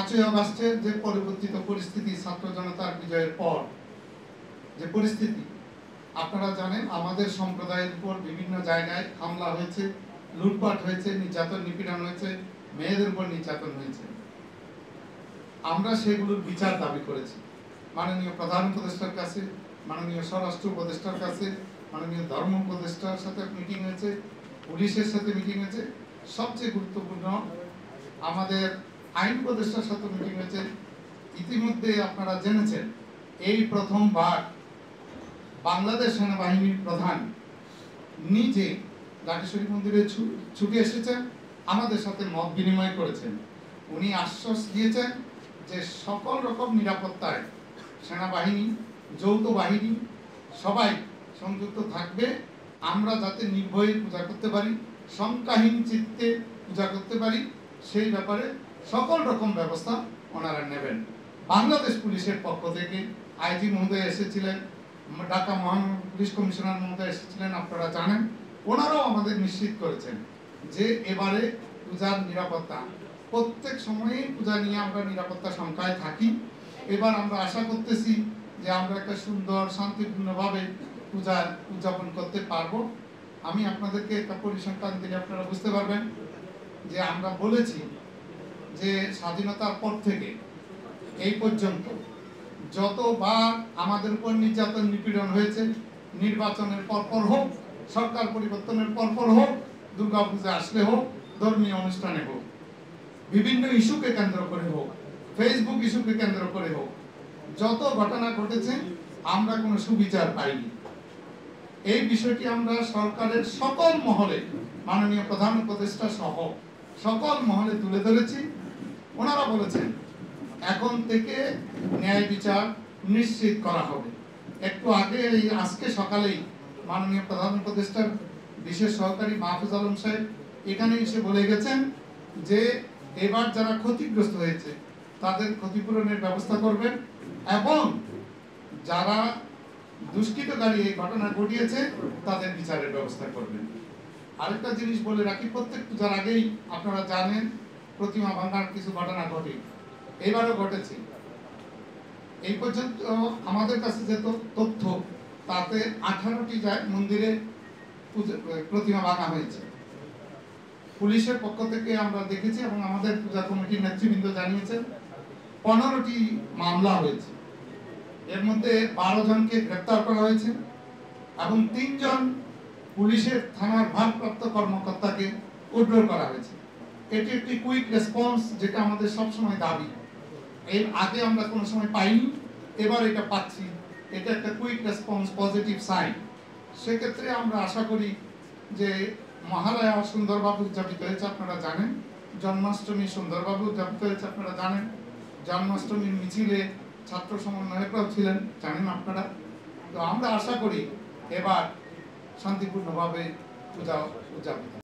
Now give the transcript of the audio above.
5ই আগস্টের যে পরিবর্তিত পরিস্থিতি, ছাত্র জনতার বিজয়ের পর যে পরিস্থিতি, আপনারা জানেন আমাদের সম্প্রদায়ের উপর বিভিন্ন জায়গায় হামলা হয়েছে, লুটপাট হয়েছে, নির্যাতন নিপীড়ন হয়েছে, মেয়েদের উপর নির্যাতন হয়েছে। আমরা সেগুলোর বিচার দাবি করেছি মাননীয় প্রধান উপদেষ্টার কাছে, মাননীয় স্বরাষ্ট্র উপদেষ্টার কাছে, মাননীয় ধর্ম উপদেষ্টার সাথে মিটিং হয়েছে, পুলিশের সাথে মিটিং হয়েছে, সবচেয়ে গুরুত্বপূর্ণ আমাদের আইন উপদেষ্টার সাথে মিটিং হয়েছে। ইতিমধ্যে আপনারা জেনেছেন এই প্রথমবার বাংলাদেশ সেনাবাহিনীর প্রধান নিজে লাটেশ্বরী মন্দিরে ছুটে এসেছেন, আমাদের সাথে মত বিনিময় করেছেন। উনি আশ্বাস দিয়েছেন যে সকল রকম নিরাপত্তায় সেনাবাহিনী, যৌথ বাহিনী সবাই সংযুক্ত থাকবে, আমরা যাতে নির্ভয়ে পূজা করতে পারি, শঙ্কাহীন চিত্তে পূজা করতে পারি, সেই ব্যাপারে সকল রকম ব্যবস্থা ওনারা নেবেন। বাংলাদেশ পুলিশের পক্ষ থেকে আইজি মহোদয় এসেছিলেন, ঢাকা মহানগর পুলিশ কমিশনার মহোদয় এসেছিলেন, আপনারা জানেন। ওনারাও আমাদের নিশ্চিত করেছেন যে এবারে পূজার নিরাপত্তা, প্রত্যেক সময়েই পূজা নিয়ে আমরা নিরাপত্তা সংখ্যায় থাকি। এবার আমরা আশা করতেছি যে আমরা একটা সুন্দর শান্তিপূর্ণভাবে পূজা উদযাপন করতে পারবো। আমি আপনাদেরকে একটা পরিসংখ্যান দিলে আপনারা বুঝতে পারবেন যে আমরা বলেছি যে স্বাধীনতার পর থেকে এই পর্যন্ত যতবার আমাদের উপর নির্যাতন নিপীড়ন হয়েছে, নির্বাচনের পরপর হোক, সরকার পরিবর্তনের পরপর হোক, দুর্গাপূজা আসলে হোক, ধর্মীয় অনুষ্ঠানে হোক, বিভিন্ন ইস্যুকে কেন্দ্র করে হোক, ফেসবুক ইস্যুকে কেন্দ্র করে হোক, যত ঘটনা ঘটেছে আমরা কোনো সুবিচার পাইনি। এই বিষয়টি আমরা সরকারের সকল মহলে, মাননীয় প্রধান উপদেষ্টা সহ সকল মহলে তুলে ধরেছি। ওনারা বলেছেন এখন থেকে ন্যায় বিচার নিশ্চিত করা হবে। একটু আগে আজকে সকালেই মাননীয় প্রধান উপদেষ্টার বিশেষ সহকারী মাহফুজ আলম সাহেব এখানে এসে বলে গেছেন যে এবার যারা ক্ষতিগ্রস্ত হয়েছে তাদের ক্ষতিপূরণের ব্যবস্থা করবেন এবং যারা দুষ্কৃতকারী এই ঘটনা ঘটিয়েছে তাদের বিচারের ব্যবস্থা করবেন। আরেকটা জিনিস বলে রাখি, প্রত্যেক পূজার আগেই আপনারা জানেন প্রতিমা ভাঙার কিছু ঘটনা ঘটে, এবারও ঘটেছে। এই পর্যন্ত আমাদের কাছে যে তথ্য, তাতে 18টি মন্দিরে প্রতিমা ভাঙা হয়েছে। পুলিশের পক্ষ থেকে আমরা দেখেছি এবং আমাদের পূজা কমিটির নেতৃবৃন্দ জানিয়েছেন 15টি মামলা হয়েছে, এর মধ্যে 12 জনকে গ্রেপ্তার করা হয়েছে এবং 3 জন পুলিশের থানার ভারপ্রাপ্ত কর্মকর্তাকে উদ্ধার করা হয়েছে। এটি একটি কুইক রেসপন্স, যেটা আমাদের সবসময় দাবি। এর আগে আমরা কোনো সময় পাইনি, এবার এটা পাচ্ছি। এটা একটা কুইক রেসপন্স, পজিটিভ সাইন। সেক্ষেত্রে আমরা আশা করি যে মহালয়া সুন্দরভাবে উদযাপিত হয়েছে, আপনারা জানেন। জন্মাষ্টমী সুন্দরভাবে উদযাপিত হয়েছে, আপনারা জানেন। জন্মাষ্টমীর মিছিলে ছাত্র সমন্বয়করাও ছিলেন, জানেন আপনারা। তো আমরা আশা করি এবার শান্তিপূর্ণভাবে পূজা উদযাপিত